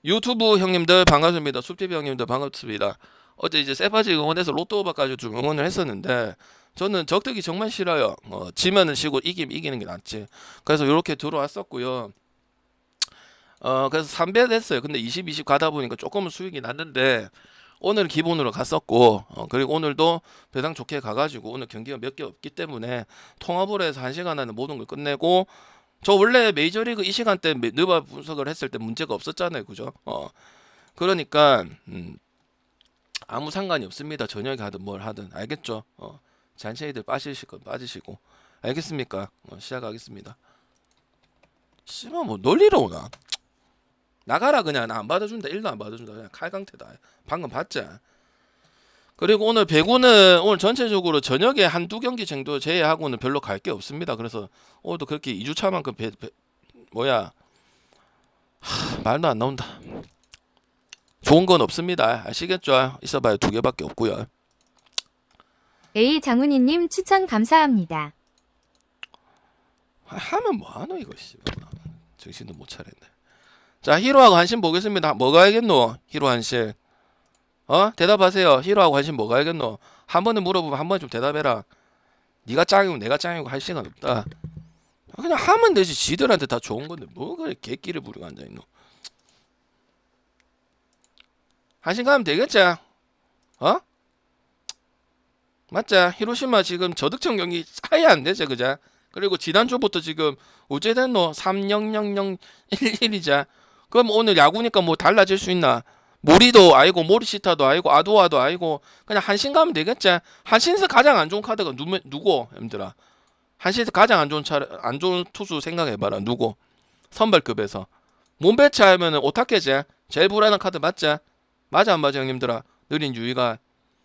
유튜브 형님들 반갑습니다. 숲TV 형님들 반갑습니다. 어제 이제 세바지 응원해서 로또 오바까지 좀 응원을 했었는데 저는 적득이 정말 싫어요. 지면은 쉬고 이기면 이기는 게 낫지. 그래서 이렇게 들어왔었고요. 그래서 3배 됐어요. 근데 20 가다 보니까 조금은 수익이 났는데 오늘 기본으로 갔었고 그리고 오늘도 배당 좋게 가가지고 오늘 경기가 몇 개 없기 때문에 통합을 해서 1시간 안에 모든 걸 끝내고 저 원래 메이저리그 이 시간대 느바 분석을 했을 때 문제가 없었잖아요. 그죠? 그러니까 아무 상관이 없습니다. 저녁에 하든 뭘 하든 알겠죠? 잔챙이들 빠지실 건 빠지시고 알겠습니까? 시작하겠습니다. 씨발 뭐 놀리러 오나? 나가라 그냥. 나 안 받아준다. 1도 안 받아준다. 그냥 칼강태다. 방금 봤지? 그리고 오늘 배구는 오늘 전체적으로 저녁에 한두 경기 정도 제외하고는 별로 갈 게 없습니다. 그래서 오늘도 그렇게 2주차만큼 뭐야 말도 안 나온다. 좋은 건 없습니다. 아시겠죠? 있어봐야 두 개밖에 없고요. A 장훈이님 추천 감사합니다. 하면 뭐하노 이거 씨발. 정신도 못 차렸네. 자 히로하고 한신 보겠습니다. 뭐 가야겠노? 히로 한신. 대답하세요. 히로하고 한신 뭐 가야겠노? 한 번은 물어보면 한 번 좀 대답해라. 네가 짱이고 내가 짱이고 할 시간 없다. 그냥 하면 되지. 지들한테 다 좋은 건데 뭐 그래 개끼를 부리고 앉아있노. 한신 가면 되겠지? 맞자. 히로시마 지금 저득점 경기 아예 안 되죠, 그자? 그리고 지난주부터 지금 어째 됐노? 3-0-0-1-1이자. 그럼 오늘 야구니까 뭐 달라질 수 있나? 모리도 아니고 모리시타도 아니고 아도아도 아니고 그냥 한신 가면 되겠지? 한신에서 가장 안 좋은 카드가 누구? 얘들아. 한신에서 가장 안 좋은 투수 생각해봐라. 누구? 선발급에서. 몸배치 하면은 오타케지? 제일 불안한 카드 맞지? 맞아 안 맞아 형님들아? 느린 유이가.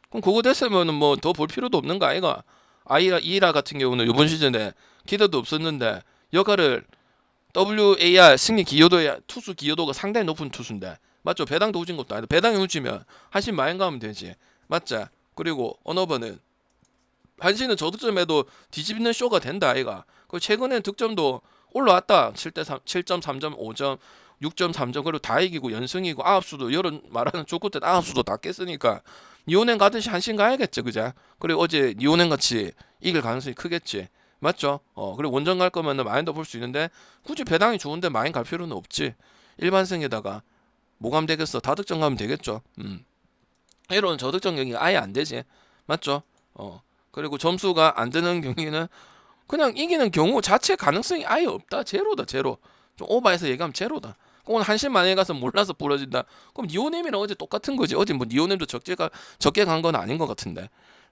그럼 그거 됐으면은 뭐 더 볼 필요도 없는 거 아이가? 이라 같은 경우는 이번 시즌에 기대도 없었는데 역할을 WAR 승리 기여도야 투수 기여도가 상당히 높은 투수인데 맞죠? 배당도 후진 것도 아니다. 배당이 후지면 한신 마인 가면 되지. 맞자. 그리고 언어버는 한신은 저득점에도 뒤집는 쇼가 된다 아이가. 그 최근엔 득점도 올라왔다. 7대3, 7.3점, 5점, 6.3점 그리고 다 이기고 연승이고 아홉수도 여론 말하는 조커 때 아홉수도 다 깼으니까 니오넨 가듯이 한신 가야겠죠, 그자? 그리고 어제 니오넨 같이 이길 가능성이 크겠지, 맞죠? 그리고 원정 갈 거면은 마인도 볼 수 있는데 굳이 배당이 좋은데 마인 갈 필요는 없지. 일반승에다가 뭐가면 되겠어? 다득점 가면 되겠죠. 이런 저득점 경기가 아예 안 되지, 맞죠? 그리고 점수가 안 드는 경기는 그냥 이기는 경우 자체 가능성이 아예 없다. 제로다, 제로. 좀 오버해서 얘기하면 제로다. 오늘 한신 만약에 가서 몰라서 부러진다. 그럼 니오넴이랑 어제 똑같은 거지. 어제 뭐 니오넴도 적게 간 건 아닌 것 같은데.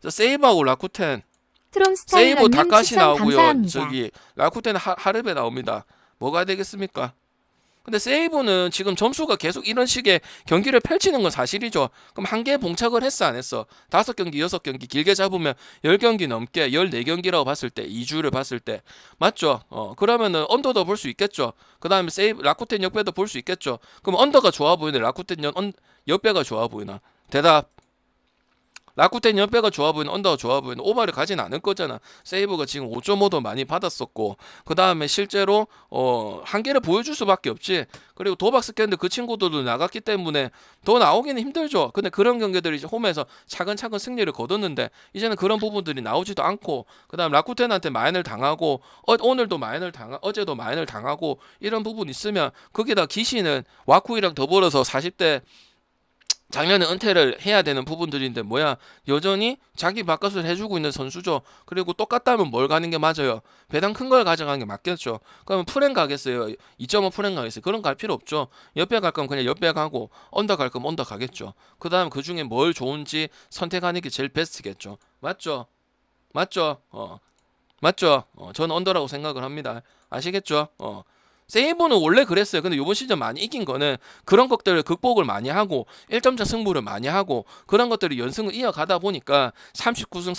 세이브하고 라쿠텐. 세이브 트롬스타일러님 다카시 추천 나오고요. 감사합니다. 저기 라쿠텐 하르베 나옵니다. 뭐가 되겠습니까? 근데 세이브는 지금 점수가 계속 이런 식의 경기를 펼치는 건 사실이죠. 그럼 한 개에 봉착을 했어 안 했어? 5경기 6경기 길게 잡으면 10경기 넘게 14경기라고 봤을 때 2주를 봤을 때 맞죠? 그러면은 언더도 볼 수 있겠죠. 그 다음에 세이브 라쿠텐 역배도 볼 수 있겠죠. 그럼 언더가 좋아 보이네. 라쿠텐 역배가 좋아 보이나? 대답. 라쿠텐 연배가 좋아 보이는 언더가 좋아 보이는 오바를 가진 않을 거잖아. 세이브가 지금 5.5도 많이 받았었고 그 다음에 실제로 한계를 보여줄 수밖에 없지. 그리고 도박 스캔들 그 친구들도 나갔기 때문에 더 나오기는 힘들죠. 근데 그런 경기들이 이제 홈에서 차근차근 승리를 거뒀는데 이제는 그런 부분들이 나오지도 않고 그 다음 라쿠텐한테 마인을 당하고 오늘도 마인을 어제도 마인을 당하고 이런 부분 있으면 거기다 기시는 와쿠이랑 더불어서 40대 작년에 은퇴를 해야 되는 부분들인데 뭐야 여전히 자기 바깥을 해주고 있는 선수죠. 그리고 똑같다면 뭘 가는 게 맞아요? 배당 큰 걸 가져가는 게 맞겠죠. 그러면 프랭 가겠어요? 2.5 프랭 가겠어요? 그런 거 갈 필요 없죠. 옆에 갈 거면 그냥 옆에 가고 언더 갈 거면 언더 가겠죠. 그 다음 그 중에 뭘 좋은지 선택하는 게 제일 베스트겠죠. 맞죠? 맞죠? 맞죠? 저는 언더라고 생각을 합니다. 아시겠죠? 세이버는 원래 그랬어요. 근데 이번 시즌 많이 이긴 거는 그런 것들을 극복을 많이 하고 1점차 승부를 많이 하고 그런 것들을 연승을 이어가다 보니까 39승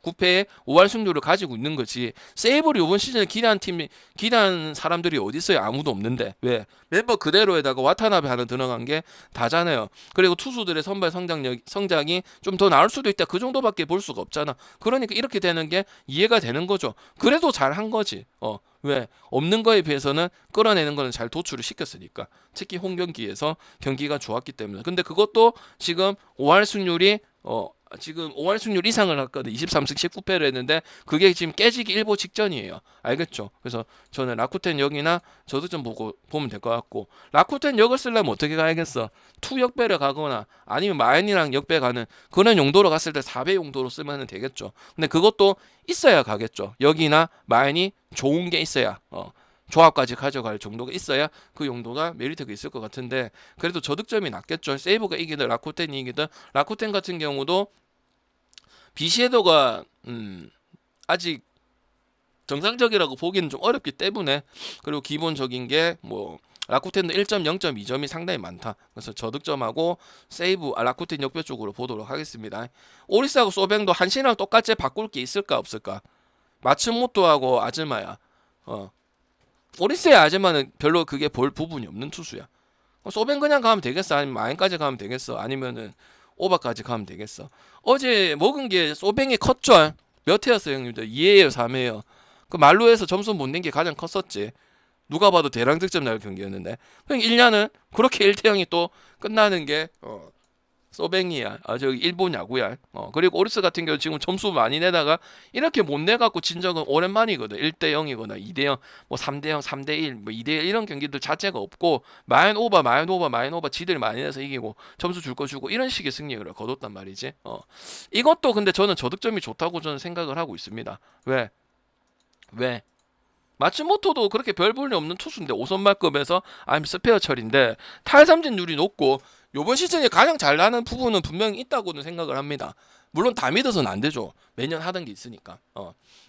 39패의 5할 승률을 가지고 있는 거지. 세이버를 이번 시즌에 기대한 사람들이 어디 있어요? 아무도 없는데. 왜? 멤버 그대로에다가 와타나베 하나 들어간 게 다잖아요. 그리고 투수들의 선발 성장이 좀 더 나을 수도 있다. 그 정도밖에 볼 수가 없잖아. 그러니까 이렇게 되는 게 이해가 되는 거죠. 그래도 잘한 거지. 왜? 없는 거에 비해서는 끌어내는 거는 잘 도출을 시켰으니까. 특히 홈 경기에서 경기가 좋았기 때문에. 근데 그것도 지금 5할 승률이 지금 5할 승률 이상을 했거든. 23승 19패를 했는데 그게 지금 깨지기 일보 직전이에요. 알겠죠? 그래서 저는 라쿠텐 역이나 저득점 보면 될 것 같고, 라쿠텐 역을 쓰려면 어떻게 가야겠어? 투 역배를 가거나 아니면 마인이랑 역배 가는 그런 용도로 갔을 때 4배 용도로 쓰면 되겠죠. 근데 그것도 있어야 가겠죠. 역이나 마인이 좋은 게 있어야 조합까지 가져갈 정도가 있어야 그 용도가 메리트가 있을 것 같은데, 그래도 저득점이 낮겠죠. 세이브가 이기든 라쿠텐이 이기든. 라쿠텐 같은 경우도 비시에도가 아직 정상적이라고 보기는 좀 어렵기 때문에, 그리고 기본적인 게 뭐 라쿠텐도 1점, 0.2점이 상당히 많다. 그래서 저득점하고 세이브 라쿠텐 역배 쪽으로 보도록 하겠습니다. 오리스하고 소뱅도 한신이랑 똑같이 바꿀 게 있을까 없을까? 마츠모토하고 아즈마야. 오리스의 아즈마는 별로 그게 볼 부분이 없는 투수야. 소뱅 그냥 가면 되겠어? 아니면 마인까지 가면 되겠어? 아니면은 오바까지 가면 되겠어? 어제 먹은 게 소뱅이 컸죠? 몇 회였어요, 형님들? 2회예요, 3회예요? 그 말로에서 점수 못 낸 게 가장 컸었지. 누가 봐도 대량 득점 날 경기였는데. 그냥 1년은 그렇게 1대0이 또 끝나는 게 소뱅이야. 저기 일본 야구야. 그리고 오리스 같은 경우 지금 점수 많이 내다가 이렇게 못 내갖고 진 적은 오랜만이거든. 1대0이거나 2대0, 뭐 3대0, 3대1, 뭐 2대1 이런 경기들 자체가 없고, 마인 오버 지들 많이 내서 이기고 점수 줄 거 주고 이런 식의 승리를 거뒀단 말이지. 이것도 근데 저는 저득점이 좋다고 저는 생각을 하고 있습니다. 왜? 마츠모토도 그렇게 별 볼일 없는 투수인데 5선발급에서 아니면 스페어 처리인데 탈삼진율이 높고 요번 시즌에 가장 잘 나는 부분은 분명히 있다고는 생각을 합니다. 물론 다 믿어서는 안 되죠. 매년 하던 게 있으니까.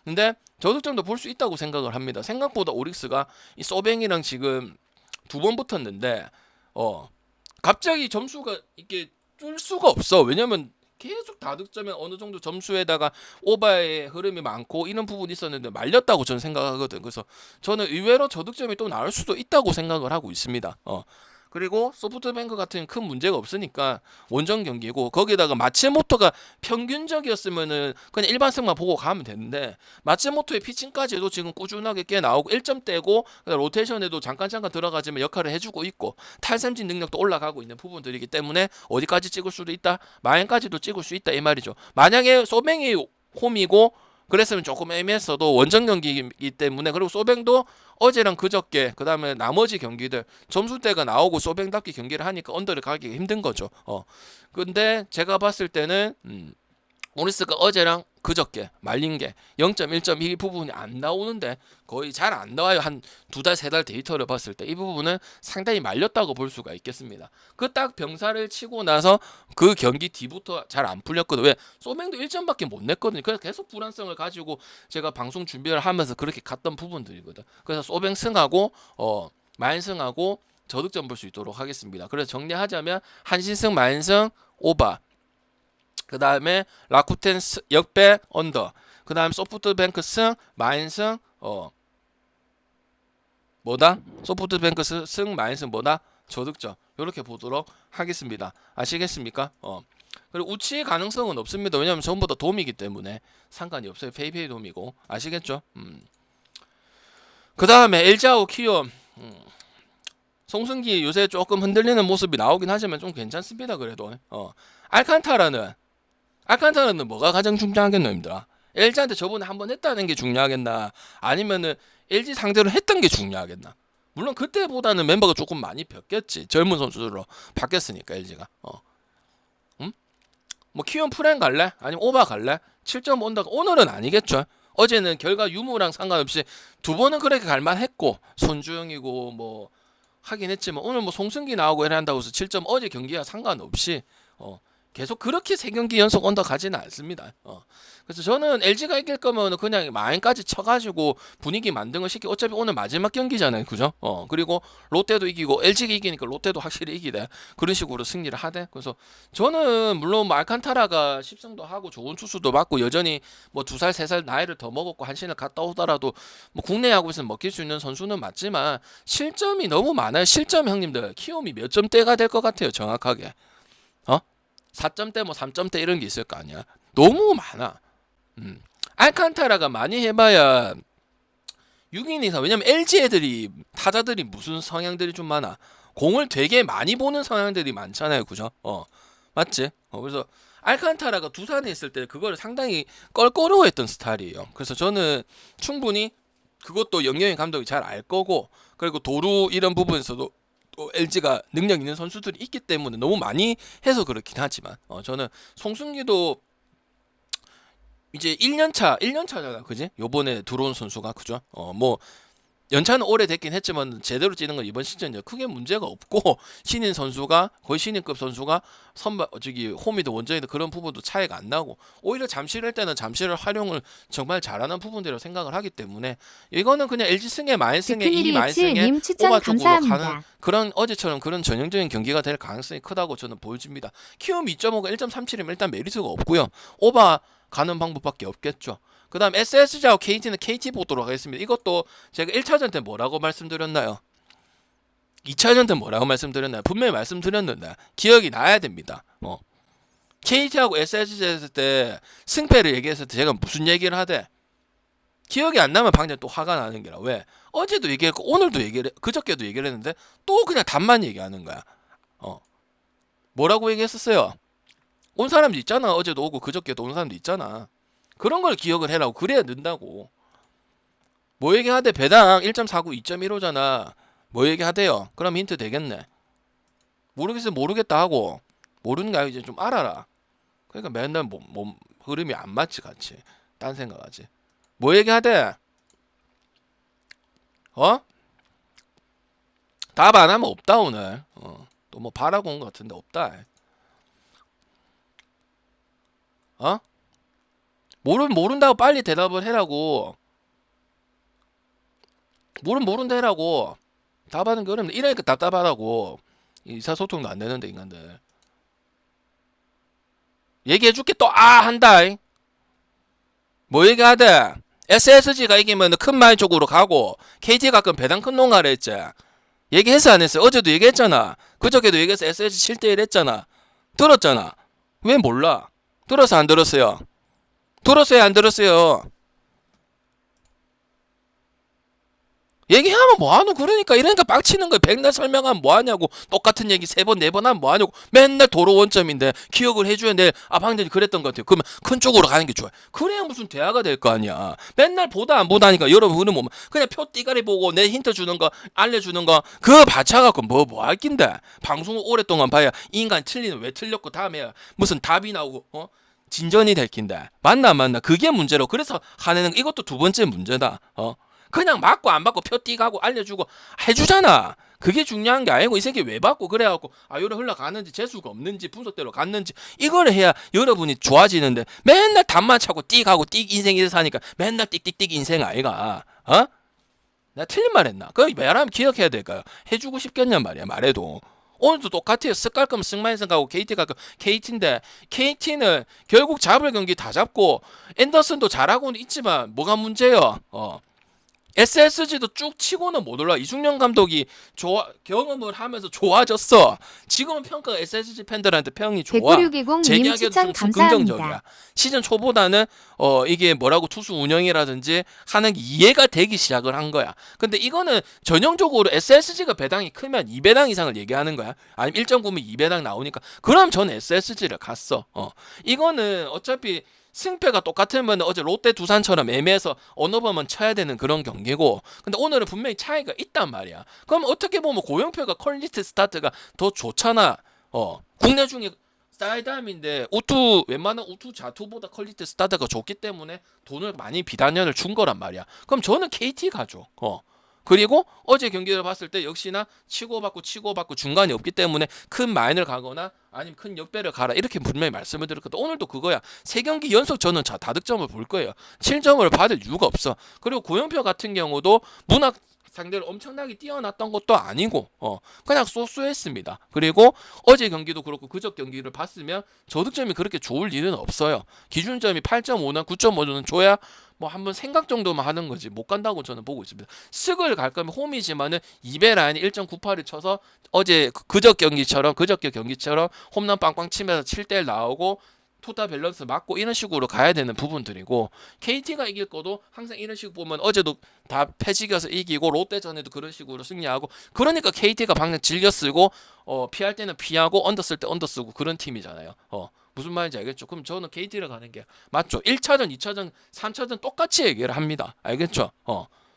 근데 저득점도 볼 수 있다고 생각을 합니다. 생각보다 오릭스가 이 소뱅이랑 지금 2번 붙었는데 갑자기 점수가 이렇게 줄 수가 없어. 왜냐면 계속 다득점에 어느 정도 점수에다가 오바의 흐름이 많고 이런 부분이 있었는데 말렸다고 저는 생각하거든. 그래서 저는 의외로 저득점이 또 나올 수도 있다고 생각을 하고 있습니다. 그리고 소프트뱅크 같은 큰 문제가 없으니까 원정 경기고, 거기다가 마츠모토가 평균적이었으면은 그냥 일반승만 보고 가면 되는데, 마츠모토의 피칭까지도 지금 꾸준하게 꽤 나오고 1점대고 로테이션에도 잠깐 들어가지만 역할을 해주고 있고 탈삼진 능력도 올라가고 있는 부분들이기 때문에 어디까지 찍을 수도 있다, 마인까지도 찍을 수 있다 이 말이죠. 만약에 소뱅이 홈이고 그랬으면 조금 애매했어도 원정 경기이기 때문에. 그리고 소뱅도 어제랑 그저께 그 다음에 나머지 경기들 점수대가 나오고 소뱅답게 경기를 하니까 언더를 가기가 힘든 거죠. 근데 제가 봤을 때는 오리스가 어제랑 그저께 말린 게 0.1점 이 부분이 안 나오는데, 거의 잘 안 나와요. 한 2달 3달 데이터를 봤을 때 이 부분은 상당히 말렸다고 볼 수가 있겠습니다. 그 딱 병사를 치고 나서 그 경기 뒤부터 잘 안 풀렸거든. 왜? 소맹도 1점밖에 못 냈거든요. 그래서 계속 불안성을 가지고 제가 방송 준비를 하면서 그렇게 갔던 부분들이거든. 그래서 소뱅 승하고 마인 승하고 저득점 볼 수 있도록 하겠습니다. 그래서 정리하자면 한신승, 마인승, 오바, 그 다음에 라쿠텐 역배 언더, 그 다음 소프트뱅크 승, 마인 승, 소프트뱅크 승, 마인 승 저득점. 이렇게 보도록 하겠습니다. 아시겠습니까? 그리고 우치의 가능성은 없습니다. 왜냐하면 전부 다 돔이기 때문에 상관이 없어요. 페이페이 돔이고. 아시겠죠? 그 다음에 엘자오 키움. 송승기 요새 조금 흔들리는 모습이 나오긴 하지만 좀 괜찮습니다. 그래도 알칸타라는 뭐가 가장 중요하겠노, 님들아? LG한테 저번에 한번 했다는 게 중요하겠나? 아니면은 LG 상대로 했던 게 중요하겠나? 물론 그때보다는 멤버가 조금 많이 바뀌었지. 젊은 선수들로 바뀌었으니까 LG가. 뭐 키움 프렌 갈래? 아니면 오바 갈래? 7점 온다가 오늘은 아니겠죠. 어제는 결과 유무랑 상관없이 2번은 그렇게 갈만했고 손주영이고 뭐 하긴 했지만, 오늘 뭐 송승기 나오고 이래 한다고 해서 7점 어제 경기와 상관없이 계속 그렇게 3경기 연속 언더 가지는 않습니다. 그래서 저는 LG가 이길 거면 그냥 마인까지 쳐가지고 분위기 만든 시키. 어차피 오늘 마지막 경기잖아요, 그죠? 그리고 롯데도 이기고 LG가 이기니까 롯데도 확실히 이기대. 그런 식으로 승리를 하대. 그래서 저는 물론 뭐 알칸타라가 10승도 하고 좋은 투수도 맞고 여전히 뭐 2살 3살 나이를 더 먹었고 한신을 갔다 오더라도 뭐 국내 야구에서 먹힐 수 있는 선수는 맞지만 실점이 너무 많아요. 실점 형님들 키움이 몇 점대가 될 것 같아요, 정확하게? 4점대 뭐 3점대 이런 게 있을 거 아니야. 너무 많아. 알칸타라가 많이 해봐야 6이닝 이상. 왜냐면 LG 애들이 타자들이 무슨 성향들이 좀 많아. 공을 되게 많이 보는 성향들이 많잖아요, 그죠? 맞지? 그래서 알칸타라가 두산에 있을 때 그걸 상당히 껄끄러워했던 스타일이에요. 그래서 저는 충분히 그것도 영영이 감독이 잘 알 거고, 그리고 도루 이런 부분에서도 또 LG가 능력 있는 선수들이 있기 때문에 너무 많이 해서 그렇긴 하지만 저는 송승기도 이제 1년차잖아, 그지? 요번에 들어온 선수가, 그죠? 뭐 연차는 오래됐긴 했지만 제대로 뛰는 건 이번 시즌 크게 문제가 없고, 신인 선수가 거의 신인급 선수가 선발 저기 홈이든 원정이든 그런 부분도 차이가 안 나고, 오히려 잠실할 때는 잠실을 활용을 정말 잘하는 부분이라고 생각을 하기 때문에 이거는 그냥 LG 승에 말승에 이 말승에 님 추천 오바 쪽으로 가는 감사합니다. 그런 어제처럼 그런 전형적인 경기가 될 가능성이 크다고 저는 보여집니다. 키움 2.5가 1.37이면 일단 메리트가 없고요. 오바 가는 방법밖에 없겠죠. 그 다음 SSG하고 KT는 KT 보도록 하겠습니다. 이것도 제가 1차전 때 뭐라고 말씀드렸나요? 2차전 때 뭐라고 말씀드렸나요? 분명히 말씀드렸는데 기억이 나야 됩니다. KT하고 SSG 했을 때 승패를 얘기했을 때 제가 무슨 얘기를 하대? 기억이 안 나면 방금 또 화가 나는 게라. 왜? 어제도 얘기했고 오늘도 얘기를 그저께도 얘기를 했는데 또 그냥 답만 얘기하는 거야. 뭐라고 얘기했었어요? 온 사람도 있잖아. 어제도 오고 그저께도 온 사람도 있잖아. 그런 걸 기억을 해라고. 그래야 는다고. 뭐 얘기하대? 배당 1.49 2.15잖아. 뭐 얘기하대요? 그럼 힌트 되겠네. 모르겠어요. 모르겠다 하고 모르는 거 이제 좀 알아라. 그러니까 맨날 몸 흐름이 안 맞지 같이. 딴 생각하지. 뭐 얘기하대? 답 안 하면 없다 오늘. 또 뭐 바라고 온 것 같은데 없다. 모른다고 빨리 대답을 해라고. 모른다 해라고. 답하는 게 어렵네. 이러니까 답답하다고. 의사소통도 안 되는데 인간들. 얘기해줄게 또 한다. 뭐 얘기하대? SSG가 이기면 큰 마이 쪽으로 가고 KT가 그럼 배당 큰 농가를 했지. 얘기했어 안 했어? 어제도 얘기했잖아. 그저께도 얘기해서 SSG 7대1 했잖아. 들었잖아. 왜 몰라? 들어서 안 들었어요? 들었어요 안 들었어요? 얘기하면 뭐하노? 이러니까 빡치는 거야. 백날 설명하면 뭐하냐고. 똑같은 얘기 3번 4번 하면 뭐하냐고. 맨날 도로 원점인데 기억을 해줘야 내 방전이 그랬던 것 같아요. 그러면 큰 쪽으로 가는 게 좋아요. 그래야 무슨 대화가 될 거 아니야. 맨날 보다 안 보다니까 여러분은 뭐 그냥 표 띠가리 보고 내 힌트 주는 거 알려주는 거 그거 받쳐갖고 뭐 할 낀데. 방송을 오랫동안 봐야 인간 틀리는 왜 틀렸고 다음에 무슨 답이 나오고 진전이 될 낀데. 맞나 안 맞나? 그게 문제로. 그래서 하는 이것도 두 번째 문제다. 그냥 맞고 안 받고 표 띠가고 알려주고 해주잖아. 그게 중요한 게 아니고 이 새끼 왜 받고 그래갖고 요래 흘러가는지 재수가 없는지 분석대로 갔는지 이걸 해야 여러분이 좋아지는데 맨날 답만 차고 띠가고 띠 인생이 사니까 맨날 띡띡띡 인생 아이가. 내가 틀린 말 했나? 그거 말하면 기억해야 될까요? 해주고 싶겠냔 말이야 말해도. 오늘도 똑같아요. 쓱 갈 거면 쓱만 생각하고 KT 갈 거면 KT인데 KT는 결국 잡을 경기 다 잡고 앤더슨도 잘하고는 있지만 뭐가 문제요? SSG도 쭉 치고는 못 올라. 이중년 감독이 경험을 하면서 좋아졌어. 지금은 평가가 SSG 팬들한테 평이 좋아. 19620님 추천 감사합니다. 시즌 초보다는 이게 뭐라고 투수 운영이라든지 하는 게 이해가 되기 시작을 한 거야. 근데 이거는 전형적으로 SSG가 배당이 크면 2배당 이상을 얘기하는 거야. 아니면 1.9면 2배당 나오니까. 그럼 저는 SSG를 갔어. 이거는 어차피 승패가 똑같으면 어제 롯데 두산처럼 애매해서 어느 번만 쳐야 되는 그런 경기고, 근데 오늘은 분명히 차이가 있단 말이야. 그럼 어떻게 보면 고영표가 퀄리티 스타트가 더 좋잖아. 국내 중에 사이드암인데 웬만한 우투 자투보다 퀄리티 스타트가 좋기 때문에 돈을 많이 비단연을 준 거란 말이야. 그럼 저는 KT 가죠. 그리고 어제 경기를 봤을 때 역시나 치고받고 중간이 없기 때문에 큰 마인을 가거나 아니면 큰 역배를 가라 이렇게 분명히 말씀을 드렸거든. 오늘도 그거야. 3경기 연속 저는 다득점을 볼 거예요. 7점을 받을 이유가 없어. 그리고 고영표 같은 경우도 문학 상대로 엄청나게 뛰어났던 것도 아니고 그냥 소수했습니다. 그리고 어제 경기도 그렇고 그저 경기를 봤으면 저득점이 그렇게 좋을 일은 없어요. 기준점이 8.5나 9.5는 줘야 뭐 한번 생각 정도만 하는 거지 못 간다고 저는 보고 있습니다. 쓱을 갈 거면 홈이지만은 2배 라인이 1.98을 쳐서 어제 그저께 경기처럼 홈런 빵빵 치면서 7대1 나오고 투타 밸런스 맞고 이런 식으로 가야 되는 부분들이고 KT가 이길 거도 항상 이런 식으로 보면 어제도 다 패지겨서 이기고 롯데전에도 그런 식으로 승리하고 그러니까 KT가 방금 즐겨 쓰고 피할 때는 피하고 언더 쓸 때 언더 쓰고 그런 팀이잖아요. 무슨 말인지 알겠죠? 그럼 저는 KT를 가는 게 맞죠. 1차전, 2차전, 3차전 똑같이 얘기를 합니다. 알겠죠?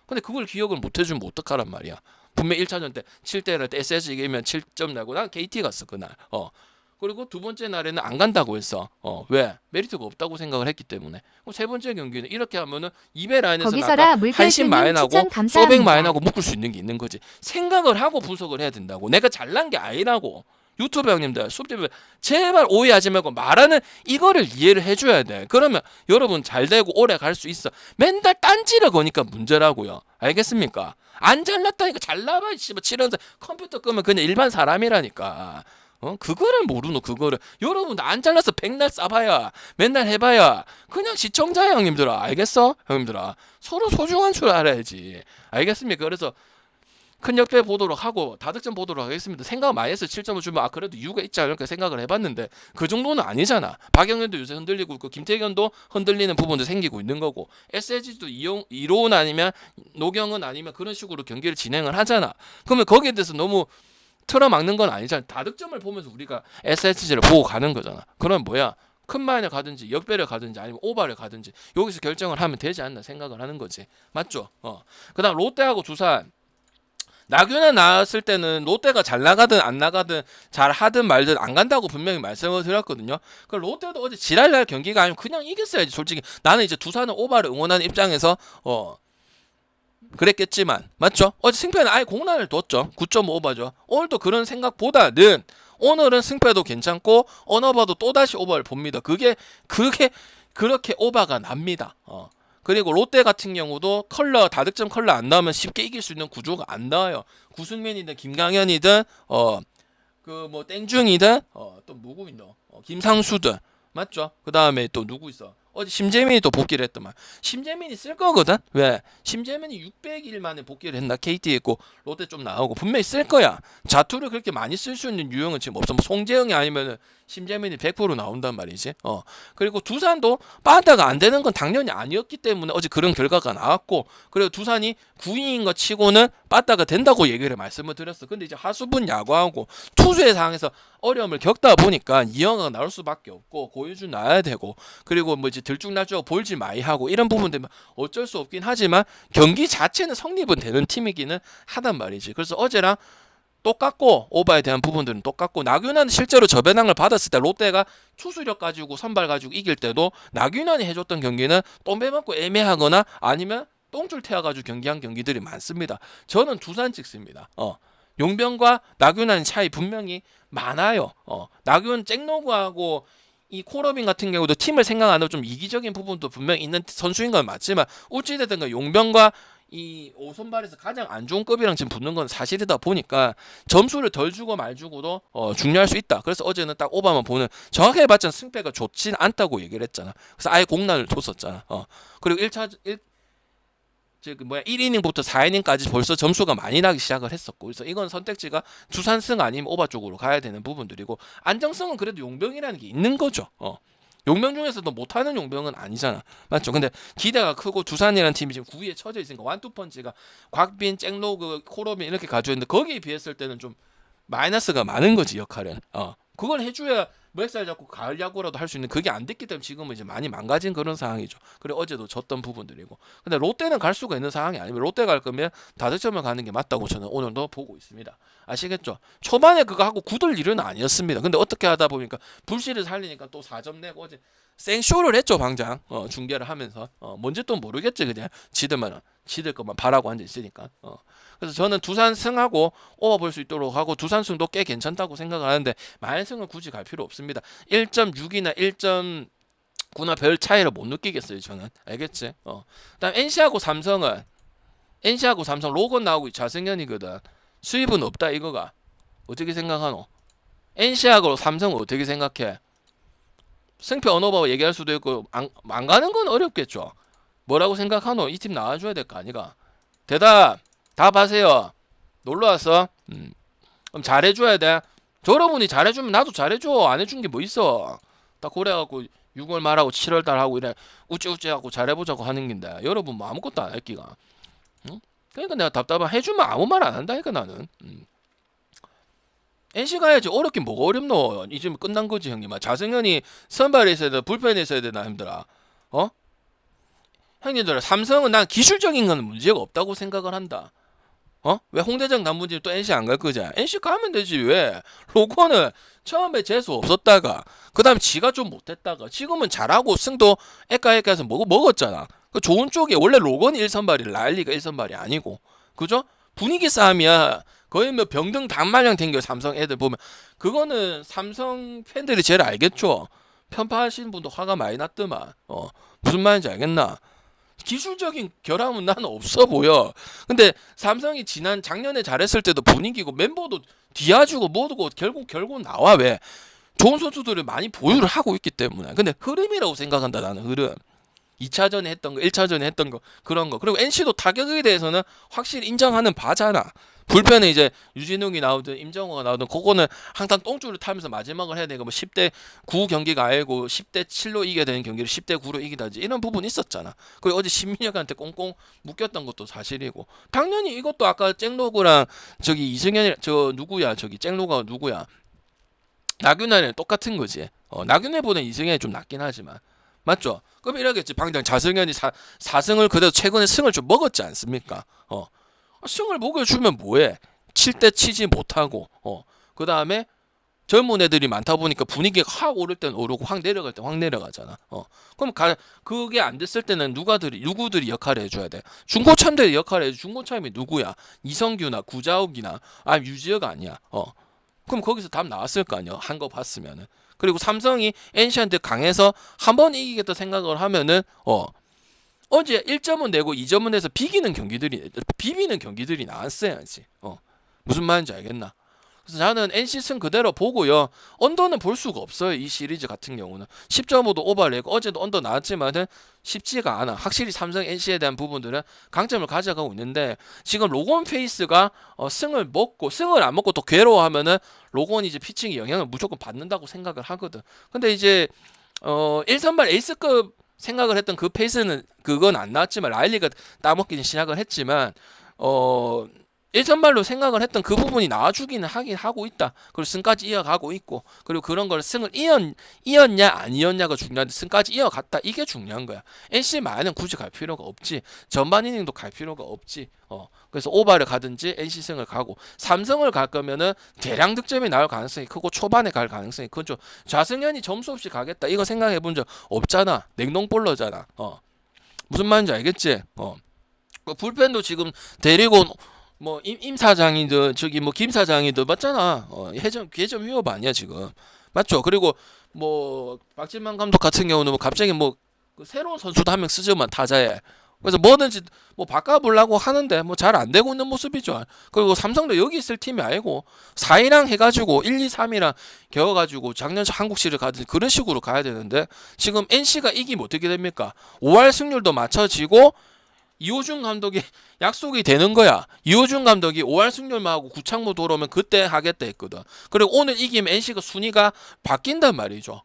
근데 그걸 기억을 못 해주면 어떡하란 말이야. 분명 1차전 때 7대1 때 SS 이기면 7점 내고 난 KT 갔어 그날. 그리고 두 번째 날에는 안 간다고 했어. 왜? 메리트가 없다고 생각을 했기 때문에. 그럼 세 번째 경기는 이렇게 하면은 2배 라인에서 거기서라 한신 마인하고 추천 감사합니다. 소백 마인하고 묶을 수 있는 게 있는 거지. 생각을 하고 분석을 해야 된다고. 내가 잘난 게 아니라고. 유튜브 형님들 수업집에 제발 오해하지 말고 말하는 이거를 이해를 해줘야 돼. 그러면 여러분 잘 되고 오래 갈 수 있어. 맨날 딴지를 거니까 문제라고요. 알겠습니까? 안 잘났다니까 잘나봐. 씨발 치면서 컴퓨터 끄면 그냥 일반 사람이라니까. 그거를 모르노 그거를. 여러분 안 잘라서 백날 싸봐야 맨날 해봐야 그냥 시청자야 형님들아. 알겠어? 형님들아 서로 소중한 줄 알아야지. 알겠습니까? 그래서 큰 역대 보도록 하고 다득점 보도록 하겠습니다. 생각 많이 해서 7점을 주면 그래도 이유가 있지 않을까 생각을 해봤는데 그 정도는 아니잖아. 박영현도 요새 흔들리고 있고 김태견도 흔들리는 부분도 생기고 있는 거고 SSG도 이로운 아니면 노경은 아니면 그런 식으로 경기를 진행을 하잖아. 그러면 거기에 대해서 너무 틀어막는 건 아니잖아. 다득점을 보면서 우리가 SSG를 보고 가는 거잖아. 그럼 뭐야? 큰 마인을 가든지 역배를 가든지 아니면 오바를 가든지 여기서 결정을 하면 되지 않나 생각을 하는 거지. 맞죠? 그다음 롯데하고 두산 나균아 나왔을 때는 롯데가 잘 나가든 안 나가든 잘 하든 말든 안 간다고 분명히 말씀을 드렸거든요. 그 롯데도 어제 지랄날 경기가 아니면 그냥 이겼어야지. 솔직히 나는 이제 두산은 오바를 응원하는 입장에서 그랬겠지만 맞죠? 어제 승패는 아예 공란을 뒀죠. 9.5오바죠. 오늘도 그런 생각보다는 오늘은 승패도 괜찮고 언어바도 또다시 오바를 봅니다. 그게 그렇게 오바가 납니다. 그리고 롯데 같은 경우도 다득점 컬러 안 나오면 쉽게 이길 수 있는 구조가 안 나와요. 구승민이든 김강현이든 그 뭐 땡중이든 또 누구 있노? 김상수든 맞죠? 그 다음에 또 누구 있어? 어제 심재민이 또 복귀를 했더만. 심재민이 쓸 거거든? 왜? 심재민이 600일 만에 복귀를 했나? KT 했고 롯데 좀 나오고 분명히 쓸 거야. 자투를 그렇게 많이 쓸 수 있는 유형은 지금 없어. 뭐 송재영이 아니면은 심재민이 100% 나온단 말이지. 그리고 두산도 빠다가 안 되는 건 당연히 아니었기 때문에 어제 그런 결과가 나왔고 그리고 두산이 9위인 것 치고는 빠다가 된다고 얘기를 말씀을 드렸어. 근데 이제 하수분 야구하고 투수의 상황에서 어려움을 겪다 보니까 이영화가 나올 수밖에 없고 고유준 나와야 되고 그리고 뭐 이제 들쭉날쭉 볼지 마이 하고 이런 부분 되면 어쩔 수 없긴 하지만 경기 자체는 성립은 되는 팀이기는 하단 말이지. 그래서 어제랑 똑같고 오바에 대한 부분들은 똑같고 나균환은 실제로 저 배당을 받았을 때 롯데가 투수력 가지고 선발 가지고 이길 때도 나균환이 해줬던 경기는 똥배 맞고 애매하거나 아니면 똥줄 태워가지고 경기한 경기들이 많습니다. 저는 두산 찍습니다. 용병과 나균환의 차이 분명히 많아요. 나균 잭노그하고 이 콜어빈 같은 경우도 팀을 생각 안 하고 좀 이기적인 부분도 분명히 있는 선수인 건 맞지만 어찌됐든 용병과 이 5선발에서 가장 안 좋은 급이랑 지금 붙는 건 사실이다 보니까 점수를 덜 주고 말 주고도 중요할 수 있다. 그래서 어제는 딱 오바만 보는 정확하게 봤자는 승패가 좋진 않다고 얘기를 했잖아. 그래서 아예 공란을 뒀었잖아. 그리고 1이닝부터 4이닝까지 벌써 점수가 많이 나기 시작을 했었고 그래서 이건 선택지가 두산승 아니면 오바 쪽으로 가야 되는 부분들이고 안정성은 그래도 용병이라는 게 있는 거죠. 용병 중에서도 못하는 용병은 아니잖아. 맞죠? 근데 기대가 크고 두산이라는 팀이 지금 9위에 처져 있으니까 완투펀치가 곽빈, 잭로그, 콜어빈 이렇게 가지고 있는데 거기에 비했을 때는 좀 마이너스가 많은 거지 역할은. 그걸 해줘야 멱살 잡고 가을 야구라도 할 수 있는 그게 안 됐기 때문에 지금은 이제 많이 망가진 그런 상황이죠. 그리고 어제도 졌던 부분들이고. 근데 롯데는 갈 수가 있는 상황이 아니면 롯데 갈 거면 다득점을 가는 게 맞다고 저는 오늘도 보고 있습니다. 아시겠죠? 초반에 그거 하고 굳을 일은 아니었습니다. 근데 어떻게 하다 보니까 불씨를 살리니까 또 4점 내고 어제 생쇼를 했죠 방장. 중계를 하면서 뭔지 또 모르겠지 그냥 지들 것만 바라고 앉아 있으니까. 그래서 저는 두산 승하고 오버 볼 수 있도록 하고 두산 승도 꽤 괜찮다고 생각을 하는데 만승을 굳이 갈 필요 없습니다. 1.6이나 1.9나 별 차이를 못 느끼겠어요 저는. 알겠지? 그다음 NC하고 삼성 로건 나오고 자승현이거든. 수입은 없다 이거가. 어떻게 생각하노? NC하고 삼성은 어떻게 생각해? 승패 언어버 얘기할 수도 있고 안 가는 건 어렵겠죠. 뭐라고 생각하노? 이 팀 나와줘야 될 거 아니가? 대답 답하세요. 놀러왔어? 그럼 잘해줘야 돼. 여러분이 잘해주면 나도 잘해줘. 안 해준 게 뭐 있어? 딱 그래갖고 6월 말하고 7월 달 하고 이래 우찌우찌 하고 잘해보자고 하는 긴데 여러분 뭐 아무것도 안 할 기가. 응? 그러니까 내가 답답한 해주면 아무 말 안 한다니까 나는. NC 가야지. 어렵긴 뭐가 어렵노. 이제 끝난 거지 형님. 자승현이 선발에 있어야 되나 불펜에 있어야 되나 힘들어. 어? 형님들 삼성은 난 기술적인 건 문제가 없다고 생각을 한다. 왜 홍대장 단무지 또 NC 안 갈 거지? NC 가면 되지 왜? 로건은 처음에 재수 없었다가 그 다음 지가 좀 못했다가 지금은 잘하고 승도 애까애까해서 먹었잖아. 그 좋은 쪽에 원래 로건이 1선발이 라일리가 1선발이 아니고 그죠? 분위기 싸움이야. 거의 뭐 병등 단마냥 댕겨 삼성 애들 보면 그거는 삼성 팬들이 제일 알겠죠. 편파하시는 분도 화가 많이 났더만. 무슨 말인지 알겠나? 기술적인 결함은 나는 없어 보여. 근데 삼성이 작년에 잘했을 때도 분위기고 멤버도 디아주고 뭐고 결국 나와. 왜? 좋은 선수들을 많이 보유를 하고 있기 때문에. 근데 흐름이라고 생각한다 나는. 흐름. 2차전에 했던 거 1차전에 했던 거 그런 거. 그리고 NC도 타격에 대해서는 확실히 인정하는 바잖아. 불펜에 이제 유진욱이 나오든 임정호가 나오든 그거는 항상 똥줄을 타면서 마지막을 해야 되니까 뭐 10대 9 경기가 아니고 10대 7로 이겨야 되는 경기를 10대 9로 이기다지 이런 부분이 있었잖아. 그리고 어제 신민혁한테 꽁꽁 묶였던 것도 사실이고 당연히 이것도 아까 쨍로그랑 저기 이승현이 저 누구야 저기 쨍로가 누구야 나균아랑 똑같은 거지. 나균아보다 이승현이 좀 낫긴 하지만 맞죠? 그럼 이러겠지. 방장 자승현이 4승을 그래도 최근에 승을 좀 먹었지 않습니까? 승을 먹여주면 뭐해? 7대 치지 못하고 그 다음에 젊은 애들이 많다 보니까 분위기가 확 오를 땐 오르고 확 내려갈 땐 확 내려가잖아. 그럼 그게 안 됐을 때는 누구들이 역할을 해줘야 돼? 중고참들이 역할을 해줘. 중고참이 누구야? 이성규나 구자욱이나 유지혁가 아니야. 그럼 거기서 답 나왔을 거 아니야. 한 거 봤으면은. 그리고 삼성이 NC한테 강해서 한 번 이기겠다 생각을 하면은 어제 1점은 내고 2점은 내서 비비는 경기들이 나왔어야지. 무슨 말인지 알겠나? 그래서 저는 NC 승 그대로 보고요. 언더는 볼 수가 없어요. 이 시리즈 같은 경우는 10.5도 오버내고 어제도 언더 나왔지만은 쉽지가 않아. 확실히 삼성 NC에 대한 부분들은 강점을 가져가고 있는데 지금 로건 페이스가 승을 안 먹고 또 괴로워하면은 로건이 이제 피칭에 영향을 무조건 받는다고 생각을 하거든. 근데 이제 1선발 에이스급 생각을 했던 그 페이스는 그건 안 나왔지만 라일리가 따먹기는 시작을 했지만 1선발로 생각을 했던 그 부분이 나와주기는 하긴 하고 있다. 그리고 승까지 이어가고 있고 그리고 그런 걸 승을 이었냐 안 이었냐가 중요한데 승까지 이어갔다. 이게 중요한 거야. NC 마에는 굳이 갈 필요가 없지. 전반 이닝도 갈 필요가 없지. 그래서 오바를 가든지 NC 승을 가고 삼성을 갈 거면은 대량 득점이 나올 가능성이 크고 초반에 갈 가능성이 크죠. 좌승현이 점수 없이 가겠다. 이거 생각해 본 적 없잖아. 냉동볼러잖아. 무슨 말인지 알겠지? 불펜도 지금 데리고 뭐 임 사장이든 저기 뭐 김 사장이든 맞잖아. 개점 위협 아니야 지금. 맞죠? 그리고 뭐 박진만 감독 같은 경우는 뭐 갑자기 뭐 새로운 선수도 한 명 쓰지만 타자에 그래서 뭐든지 뭐 바꿔보려고 하는데 뭐 잘 안 되고 있는 모습이죠. 그리고 삼성도 여기 있을 팀이 아니고 4위랑 해가지고 1, 2, 3위랑 겨워가지고 작년 한국 시리즈 가듯이 그런 식으로 가야 되는데 지금 NC가 이기면 어떻게 됩니까? 5할 승률도 맞춰지고 이호준 감독이 약속이 되는 거야. 이호준 감독이 5할 승률만 하고 구창모 돌아오면 그때 하겠다 했거든. 그리고 오늘 이기면 NC가 순위가 바뀐단 말이죠.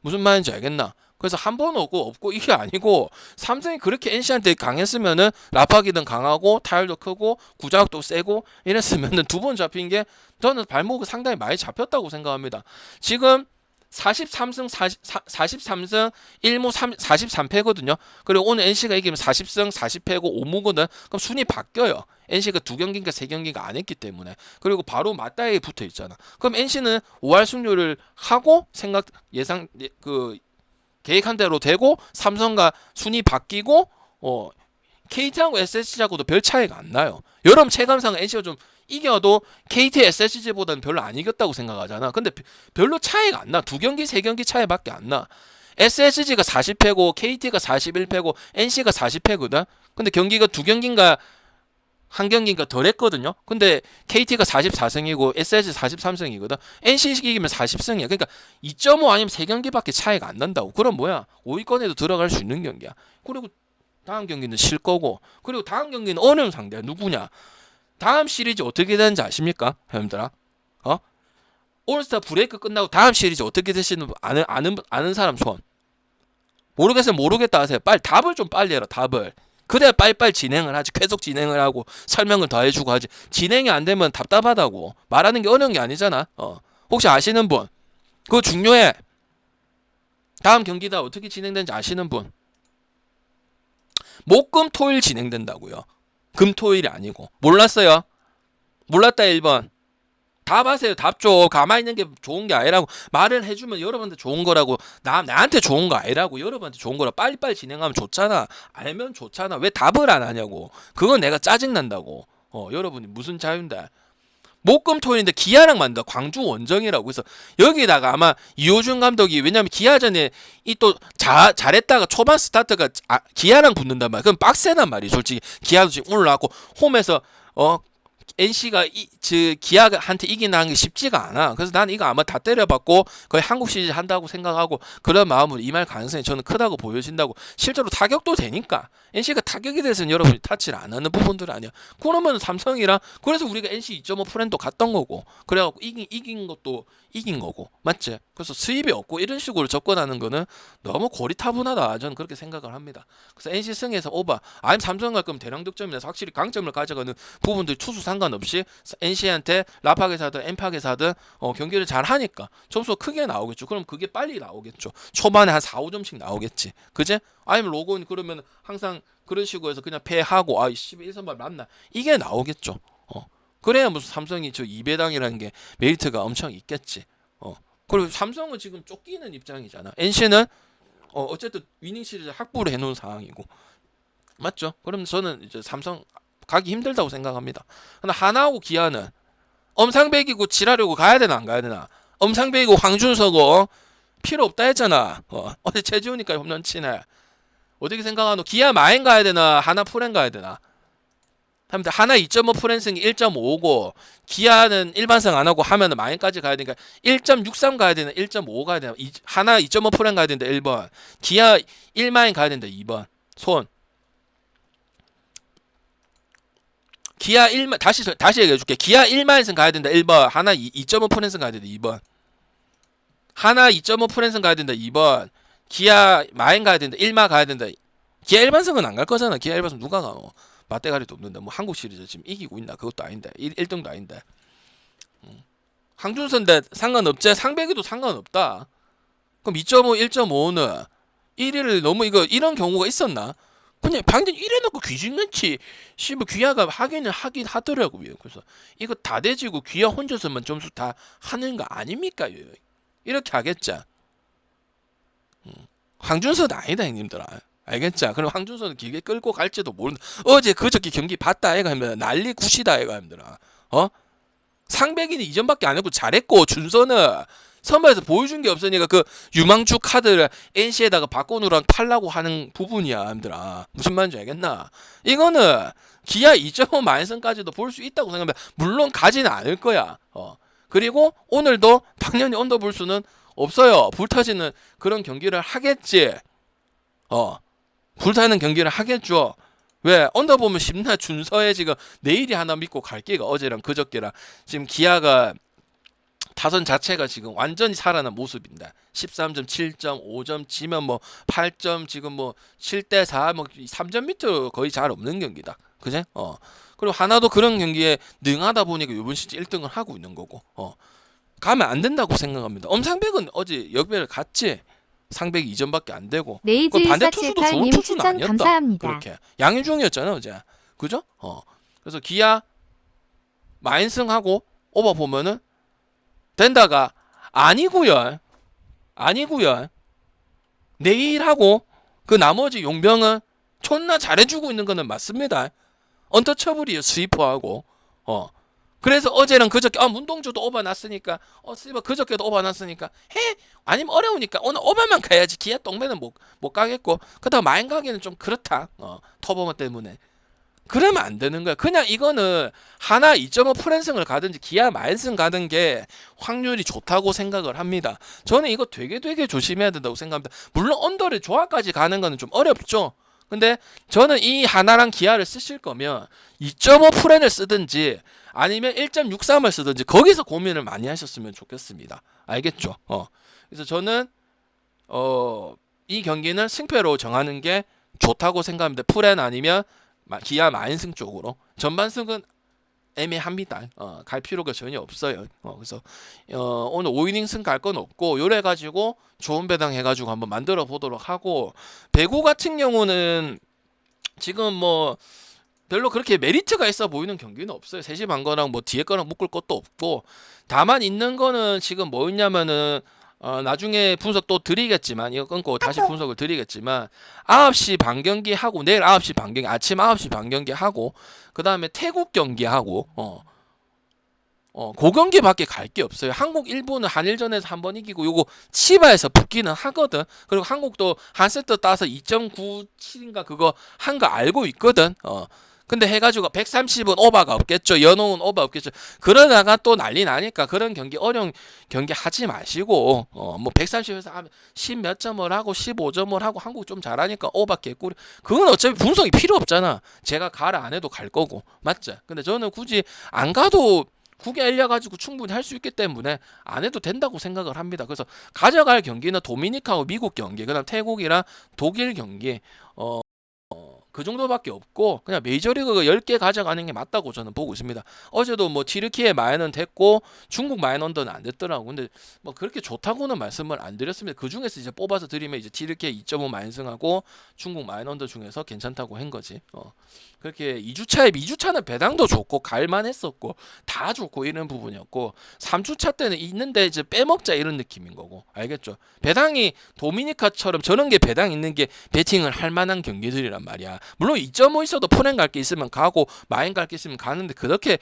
무슨 말인지 알겠나? 그래서 한 번 없고 이게 아니고 삼성이 그렇게 NC한테 강했으면은 라파기든 강하고 타율도 크고 구자욱도 세고 이랬으면은 두 번 잡힌 게 저는 발목이 상당히 많이 잡혔다고 생각합니다. 지금 43승 1무 43패거든요. 그리고 오늘 NC가 이기면 40승 40패고 5무거든. 그럼 순위 바뀌어요. NC가 2경기인가 3경기가 안 했기 때문에. 그리고 바로 맞다에 붙어 있잖아. 그럼 NC는 5할 승률을 하고 계획한 대로 되고 삼성과 순위 바뀌고 KT하고 SSG하고도 별 차이가 안 나요. 여러분 체감상 NC가 좀 이겨도 KT SSG보다는 별로 안 이겼다고 생각하잖아. 근데 별로 차이가 안 나. 2경기 3경기 차이밖에 안 나. SSG가 40패고 KT가 41패고 NC가 40패거든. 근데 경기가 2경기인가 1경기인가 덜 했거든요. 근데 KT가 44승이고 SSG 43승이거든. NC 이기면 40승이야. 그러니까 2.5 아니면 3경기밖에 차이가 안 난다고. 그럼 뭐야? 5위권에도 들어갈 수 있는 경기야. 그리고 다음 경기는 실 거고. 그리고 다음 경기는 어려운 상대야. 누구냐? 다음 시리즈 어떻게 되는지 아십니까? 여러분들아? 올스타 브레이크 끝나고 다음 시리즈 어떻게 되시는 분 아는 사람 손. 모르겠어요. 모르겠다 하세요. 빨리 답을 좀 빨리 해라. 답을. 그래야 빨리빨리 진행을 하지. 계속 진행을 하고 설명을 더 해주고 하지. 진행이 안 되면 답답하다고. 말하는 게 어려운 게 아니잖아. 혹시 아시는 분? 그거 중요해. 다음 경기다 어떻게 진행되는지 아시는 분? 목금토일 진행된다고요. 금토일이 아니고. 몰랐어요? 몰랐다 1번. 답하세요. 답 줘. 가만히 있는 게 좋은 게 아니라고. 말을 해주면 여러분한테 좋은 거라고. 나한테 좋은 거 아니라고. 여러분한테 좋은 거라. 빨리빨리 진행하면 좋잖아. 알면 좋잖아. 왜 답을 안 하냐고. 그건 내가 짜증난다고. 여러분이 무슨 자유인데. 목금토일인데 기아랑 만다. 광주 원정이라고. 그래서 여기다가 아마 이호준 감독이 왜냐면 기아전에 이 또 잘했다가 초반 스타트가 기아랑 붙는단 말이야. 그럼 빡세단 말이야. 솔직히 기아도 지금 올라왔고 홈에서 NC가 기아한테 이기는 게 쉽지가 않아. 그래서 난 이거 아마 다 때려받고 거의 한국 시리즈 한다고 생각하고 그런 마음으로 임할 가능성이 저는 크다고 보여진다고. 실제로 타격도 되니까. NC가 타격에 대해서는 여러분이 타치를 안 하는 부분들 아니야. 그러면 삼성이랑 그래서 우리가 NC 2.5 프렌도 갔던 거고 그래갖고 이긴 것도 이긴 거고 맞지? 그래서 수입이 없고 이런 식으로 접근하는 거는 너무 고리타분하다. 저는 그렇게 생각을 합니다. 그래서 NC 승에서 오바 아니면 삼성 갈 거면 대량 득점이라서 확실히 강점을 가져가는 부분들 투수 상관없이 NC한테 라팍에서 하든 엠팍에서 하든 경기를 잘 하니까 점수가 크게 나오겠죠. 그럼 그게 빨리 나오겠죠. 초반에 한 4, 5점씩 나오겠지. 그제? 아니면 로건 그러면 항상 그런 식으로 해서 그냥 패하고 1선발 맞나? 이게 나오겠죠. 그래야 무슨 삼성이 저 2배당이라는 게 메리트가 엄청 있겠지. 그리고 삼성은 지금 쫓기는 입장이잖아. NC는 어쨌든 위닝 시리즈 확보를 해놓은 상황이고 맞죠? 그럼 저는 이제 삼성 가기 힘들다고 생각합니다. 근데 하나하고 기아는 엄상백이고 지라려고 가야 되나 안 가야 되나? 엄상백이고 황준서고 필요 없다 했잖아. 어제 최지훈이니까 홈런 치네. 어떻게 생각하노? 기아 마인 가야 되나? 하나 프렌 가야 되나? 하나 2.5 프렌승이 1.5고 기아는 일반승 안 하고 하면은 마인까지 가야 되니까 1.63 가야 되나 1.5 가야 되나 하나 2.5 프렌 가야 된다 1번 기아 1마인 가야 된다 2번 손 기아 1마 다시 얘기해 줄게. 기아 1마인승 가야 된다 1번 하나 2.5 프렌승 가야 된다 2번 하나 2.5 프렌승 가야 된다 2번 기아 마인 가야 된다 1마 가야 된다. 기아 일반승은 안 갈 거잖아. 기아 일반승 누가 가노? 맞대가리도 없는데 뭐 한국 시리즈 지금 이기고 있나? 그것도 아닌데 1등도 아닌데 황준선데 상관없지? 상백이도 상관없다. 그럼 2.5, 1.5는 1위를 너무 이런 경우가 있었나? 그냥 방금 1위 놓고 귀신같이 씨발 귀하가 하긴 하더라고요. 그래서 이거 다 대지고 귀하 혼자서만 점수 다 하는 거 아닙니까? 이렇게 하겠죠. 황준선 아니다 형님들아. 알겠죠? 그럼 황준선은 길게 끌고 갈지도 모른다. 어제 그저께 경기 봤다 아이가 힘들어. 난리 굿이다 아이가 힘들어. 상백이는 이전밖에 안 했고 잘했고 준서는 선발에서 보여준 게 없으니까 그 유망주 카드를 NC에다가 바꿔놓으라 팔라고 하는 부분이야 힘들어. 무슨 말인지 알겠나? 이거는 기아 2.5 마인선까지도 볼 수 있다고 생각합니다. 물론 가지는 않을 거야. 그리고 오늘도 당연히 언더볼 수는 없어요. 불타지는 그런 경기를 하겠지. 불타는 경기를 하겠죠. 왜? 언더보면 심나 준서에 지금 내일이 하나 믿고 갈 게가 어제랑 그저께랑 지금 기아가 타선 자체가 지금 완전히 살아난 모습입니다. 13점, 7점, 5점 지면 뭐 8점 지금 뭐 7대4 뭐 3점 밑으로 거의 잘 없는 경기다. 그제? 그리고 하나도 그런 경기에 능하다 보니까 이번 시즌 1등을 하고 있는 거고. 가면 안 된다고 생각합니다. 엄상백은 어제 역배를 갔지. 상백이 2점밖에 안 되고 반대 투수도 좋은 투수는 아니었다. 감사합니다. 그렇게 양윤종이었잖아 어제. 그죠? 그래서 기아 마인승하고 오버 보면은 된다가 아니구요. 내일하고 그 나머지 용병은 존나 잘해주고 있는 거는 맞습니다. 언터처블이에요. 스위퍼하고 그래서 어제랑 그저께 문동주도 오버 났으니까 씨발 그저께도 오버 났으니까 해 아니면 어려우니까 오늘 오버만 가야지. 기아 똥배는 못 가겠고 그렇다고 마인 가기는 좀 그렇다. 터보머 때문에 그러면 안 되는 거야. 그냥 이거는 하나 2.5 프랜승을 가든지 기아 마인승 가는 게 확률이 좋다고 생각을 합니다. 저는 이거 되게 조심해야 된다고 생각합니다. 물론 언더를 조합까지 가는 거는 좀 어렵죠. 근데 저는 이 하나랑 기아를 쓰실 거면 2.5 프렌을 쓰든지 아니면 1.63을 쓰든지 거기서 고민을 많이 하셨으면 좋겠습니다. 알겠죠? 그래서 저는 이 경기는 승패로 정하는 게 좋다고 생각합니다. 프렌 아니면 기아 마인승 쪽으로. 전반승은 애매합니다. 갈 필요가 전혀 없어요. 그래서 오늘 5이닝승 갈 건 없고 요래 가지고 좋은 배당 해가지고 한번 만들어 보도록 하고, 배구 같은 경우는 지금 뭐 별로 그렇게 메리트가 있어 보이는 경기는 없어요. 3시 반 거랑 뭐 뒤에 거랑 묶을 것도 없고, 다만 있는 거는 지금 뭐 있냐면은 나중에 분석 또 드리겠지만, 이거 끊고 다시 분석을 드리겠지만, 9시 반 경기 하고, 내일 9시 반 경기, 아침 9시 반 경기 하고, 그 다음에 태국 경기 하고, 그 경기밖에 갈 게 없어요. 한국 일본은 한일전에서 한 번 이기고 요거 치바에서 붙기는 하거든. 그리고 한국도 한 세트 따서 2.97인가 그거 한 거 알고 있거든. 근데 해가지고 130은 오버가 없겠죠. 연호은 오버 없겠죠. 그러다가 또 난리 나니까 그런 경기, 어려운 경기 하지 마시고, 뭐 130에서 10 몇 점을 하고 15점을 하고 한국 좀 잘하니까 오버 개꿀. 그건 어차피 분석이 필요 없잖아. 제가 가라 안 해도 갈 거고. 맞죠? 근데 저는 굳이 안 가도 국에 알려가지고 충분히 할 수 있기 때문에 안 해도 된다고 생각을 합니다. 그래서 가져갈 경기는 도미니카하고 미국 경기, 그다음 태국이랑 독일 경기, 그 정도밖에 없고, 그냥 메이저리그 10개 가져가는 게 맞다고 저는 보고 있습니다. 어제도 뭐 티르키예 마이너는 됐고 중국 마이너는 안 됐더라고. 근데 뭐 그렇게 좋다고는 말씀을 안 드렸습니다. 그 중에서 이제 뽑아서 드리면 이제 티르키예 2.5 마이너하고 중국 마이너들 중에서 괜찮다고 한 거지. 그렇게 2주차는 배당도 좋고 갈만 했었고 다 좋고 이런 부분이었고, 3주차 때는 있는데 이제 빼먹자 이런 느낌인 거고. 알겠죠? 배당이 도미니카처럼 저런 게 배당 있는 게 배팅을 할 만한 경기들이란 말이야. 물론 2.5 있어도 포렌 갈 게 있으면 가고 마인 갈 게 있으면 가는데, 그렇게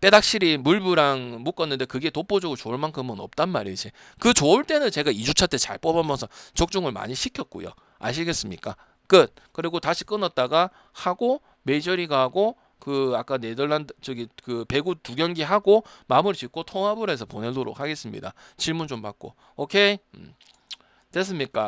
빼닥실이 물부랑 묶었는데 그게 독보적으로 좋을 만큼은 없단 말이지. 그 좋을 때는 제가 2주차 때 잘 뽑아면서 적중을 많이 시켰고요. 아시겠습니까? 끝. 그리고 다시 끊었다가 하고 메이저리그 하고 그 아까 네덜란드 저기 그 배구 2경기 하고 마무리 짓고 통합을 해서 보내도록 하겠습니다. 질문 좀 받고. 오케이? 됐습니까?